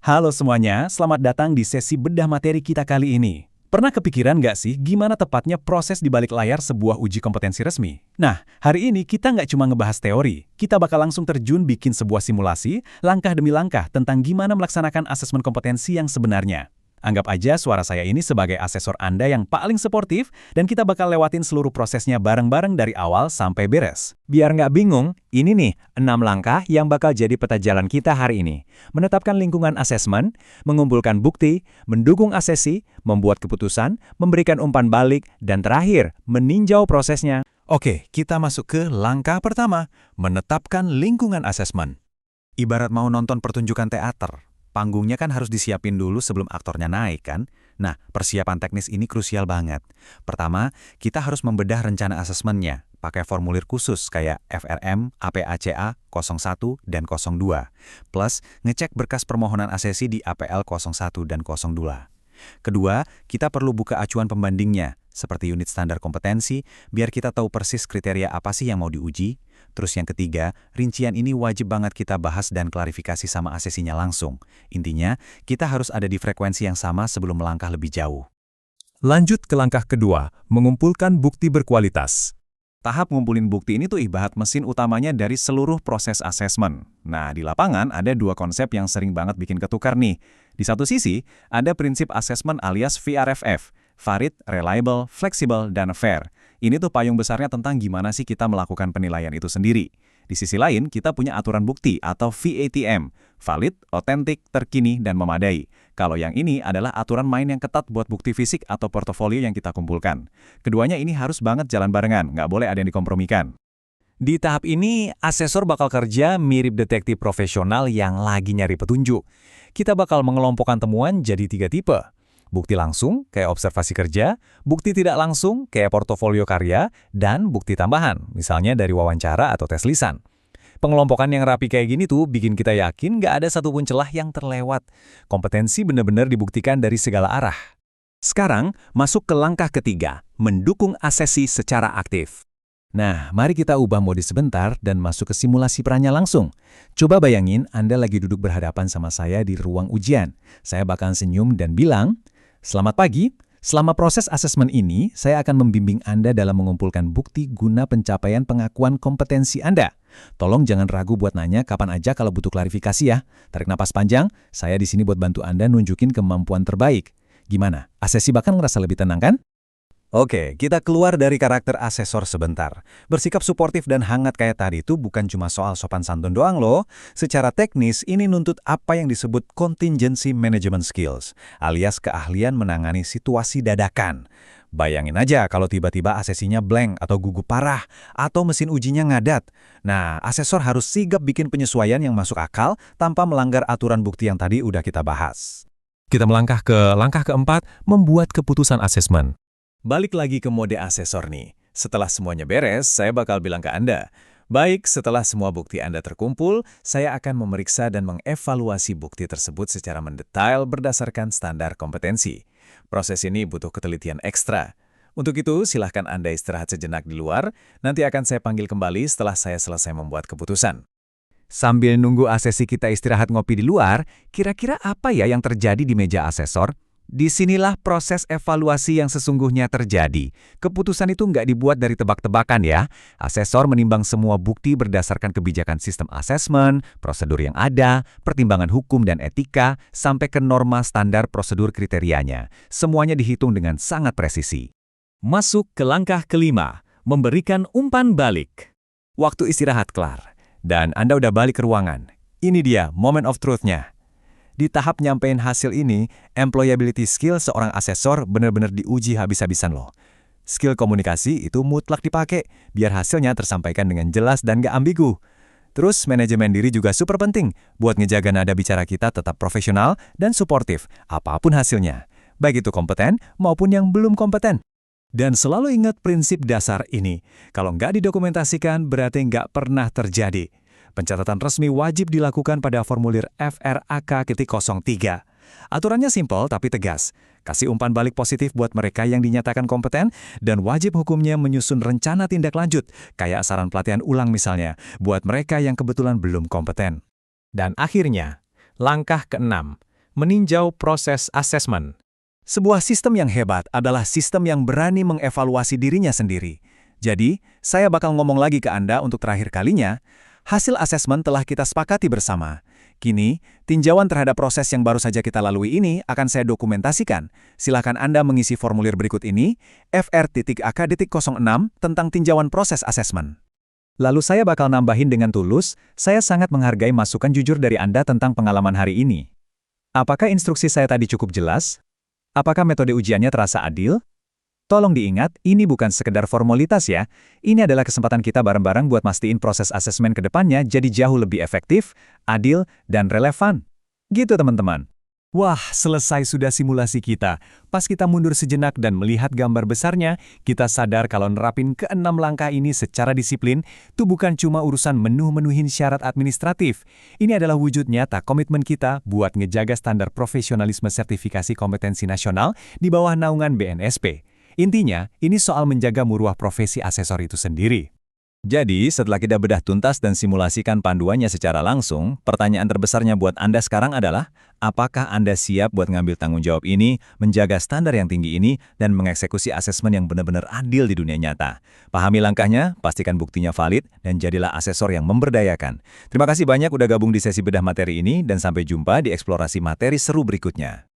Halo semuanya, selamat datang di sesi bedah materi kita kali ini. Pernah kepikiran nggak sih gimana tepatnya proses di balik layar sebuah uji kompetensi resmi? Nah, hari ini kita nggak cuma ngebahas teori, kita bakal langsung terjun bikin sebuah simulasi, langkah demi langkah tentang gimana melaksanakan asesmen kompetensi yang sebenarnya. Anggap aja suara saya ini sebagai asesor Anda yang paling suportif, dan kita bakal lewatin seluruh prosesnya bareng-bareng dari awal sampai beres. Biar nggak bingung, ini nih 6 langkah yang bakal jadi peta jalan kita hari ini. Menetapkan lingkungan asesmen, mengumpulkan bukti, mendukung asesi, membuat keputusan, memberikan umpan balik, dan terakhir, meninjau prosesnya. Oke, kita masuk ke langkah pertama, menetapkan lingkungan asesmen. Ibarat mau nonton pertunjukan teater, panggungnya kan harus disiapin dulu sebelum aktornya naik kan? Nah, persiapan teknis ini krusial banget. Pertama, kita harus membedah rencana asesmennya, pakai formulir khusus kayak FRM, APACA, 01, dan 02. Plus, ngecek berkas permohonan asesi di APL 01 dan 02. Kedua, kita perlu buka acuan pembandingnya, seperti unit standar kompetensi, biar kita tahu persis kriteria apa sih yang mau diuji. Terus yang ketiga, rincian ini wajib banget kita bahas dan klarifikasi sama asesinya langsung. Intinya, kita harus ada di frekuensi yang sama sebelum melangkah lebih jauh. Lanjut ke langkah kedua, mengumpulkan bukti berkualitas. Tahap ngumpulin bukti ini tuh ibarat mesin utamanya dari seluruh proses asesmen. Nah, di lapangan ada dua konsep yang sering banget bikin ketukar nih. Di satu sisi, ada prinsip asesmen alias VRFF, valid, reliable, fleksibel, dan fair. Ini tuh payung besarnya tentang gimana sih kita melakukan penilaian itu sendiri. Di sisi lain, kita punya aturan bukti atau VATM, valid, otentik, terkini, dan memadai. Kalau yang ini adalah aturan main yang ketat buat bukti fisik atau portofolio yang kita kumpulkan. Keduanya ini harus banget jalan barengan, nggak boleh ada yang dikompromikan. Di tahap ini, asesor bakal kerja mirip detektif profesional yang lagi nyari petunjuk. Kita bakal mengelompokkan temuan jadi 3 tipe. Bukti langsung, kayak observasi kerja, bukti tidak langsung, kayak portofolio karya, dan bukti tambahan, misalnya dari wawancara atau tes lisan. Pengelompokan yang rapi kayak gini tuh bikin kita yakin nggak ada satupun celah yang terlewat. Kompetensi benar-benar dibuktikan dari segala arah. Sekarang, masuk ke langkah ketiga, mendukung asesi secara aktif. Nah, mari kita ubah mode sebentar dan masuk ke simulasi perannya langsung. Coba bayangin Anda lagi duduk berhadapan sama saya di ruang ujian. Saya bakal senyum dan bilang, "Selamat pagi, selama proses asesmen ini, saya akan membimbing Anda dalam mengumpulkan bukti guna pencapaian pengakuan kompetensi Anda. Tolong jangan ragu buat nanya kapan aja kalau butuh klarifikasi ya. Tarik napas panjang, saya di sini buat bantu Anda nunjukin kemampuan terbaik." Gimana? Asesi bahkan ngerasa lebih tenang kan? Oke, kita keluar dari karakter asesor sebentar. Bersikap suportif dan hangat kayak tadi itu bukan cuma soal sopan santun doang loh. Secara teknis, ini nuntut apa yang disebut contingency management skills, alias keahlian menangani situasi dadakan. Bayangin aja kalau tiba-tiba asesinya blank atau gugup parah, atau mesin ujinya ngadat. Nah, asesor harus sigap bikin penyesuaian yang masuk akal tanpa melanggar aturan bukti yang tadi udah kita bahas. Kita melangkah ke langkah keempat, membuat keputusan asesmen. Balik lagi ke mode asesor nih. Setelah semuanya beres, saya bakal bilang ke Anda. Baik, setelah semua bukti Anda terkumpul, saya akan memeriksa dan mengevaluasi bukti tersebut secara mendetail berdasarkan standar kompetensi. Proses ini butuh ketelitian ekstra. Untuk itu, silahkan Anda istirahat sejenak di luar, nanti akan saya panggil kembali setelah saya selesai membuat keputusan. Sambil nunggu asesi kita istirahat ngopi di luar, kira-kira apa ya yang terjadi di meja asesor? Disinilah proses evaluasi yang sesungguhnya terjadi. Keputusan itu nggak dibuat dari tebak-tebakan ya. Asesor menimbang semua bukti berdasarkan kebijakan sistem asesmen, prosedur yang ada, pertimbangan hukum dan etika, sampai ke norma standar prosedur kriterianya. Semuanya dihitung dengan sangat presisi. Masuk ke langkah kelima, memberikan umpan balik. Waktu istirahat kelar, dan Anda udah balik ke ruangan. Ini dia moment of truth-nya. Di tahap nyampein hasil ini, employability skill seorang asesor benar-benar diuji habis-habisan loh. Skill komunikasi itu mutlak dipakai, biar hasilnya tersampaikan dengan jelas dan gak ambigu. Terus manajemen diri juga super penting, buat ngejaga nada bicara kita tetap profesional dan suportif, apapun hasilnya. Baik itu kompeten maupun yang belum kompeten. Dan selalu ingat prinsip dasar ini, kalau nggak didokumentasikan berarti nggak pernah terjadi. Pencatatan resmi wajib dilakukan pada formulir FRAK-03. Aturannya simpel tapi tegas. Kasih umpan balik positif buat mereka yang dinyatakan kompeten, dan wajib hukumnya menyusun rencana tindak lanjut, kayak saran pelatihan ulang misalnya, buat mereka yang kebetulan belum kompeten. Dan akhirnya, langkah keenam, meninjau proses asesmen. Sebuah sistem yang hebat adalah sistem yang berani mengevaluasi dirinya sendiri. Jadi, saya bakal ngomong lagi ke Anda untuk terakhir kalinya, hasil asesmen telah kita sepakati bersama. Kini, tinjauan terhadap proses yang baru saja kita lalui ini akan saya dokumentasikan. Silakan Anda mengisi formulir berikut ini, FR.AK.06 tentang tinjauan proses asesmen. Lalu saya bakal nambahin dengan tulus, saya sangat menghargai masukan jujur dari Anda tentang pengalaman hari ini. Apakah instruksi saya tadi cukup jelas? Apakah metode ujiannya terasa adil? Tolong diingat, ini bukan sekedar formalitas ya. Ini adalah kesempatan kita bareng-bareng buat mastiin proses asesmen ke depannya jadi jauh lebih efektif, adil, dan relevan. Gitu teman-teman. Wah, selesai sudah simulasi kita. Pas kita mundur sejenak dan melihat gambar besarnya, kita sadar kalau nerapin ke-6 langkah ini secara disiplin, itu bukan cuma urusan menuhin syarat administratif. Ini adalah wujud nyata komitmen kita buat ngejaga standar profesionalisme sertifikasi kompetensi nasional di bawah naungan BNSP. Intinya, ini soal menjaga muruah profesi asesor itu sendiri. Jadi, setelah kita bedah tuntas dan simulasikan panduannya secara langsung, pertanyaan terbesarnya buat Anda sekarang adalah, apakah Anda siap buat ngambil tanggung jawab ini, menjaga standar yang tinggi ini, dan mengeksekusi asesmen yang benar-benar adil di dunia nyata? Pahami langkahnya, pastikan buktinya valid, dan jadilah asesor yang memberdayakan. Terima kasih banyak udah gabung di sesi bedah materi ini, dan sampai jumpa di eksplorasi materi seru berikutnya.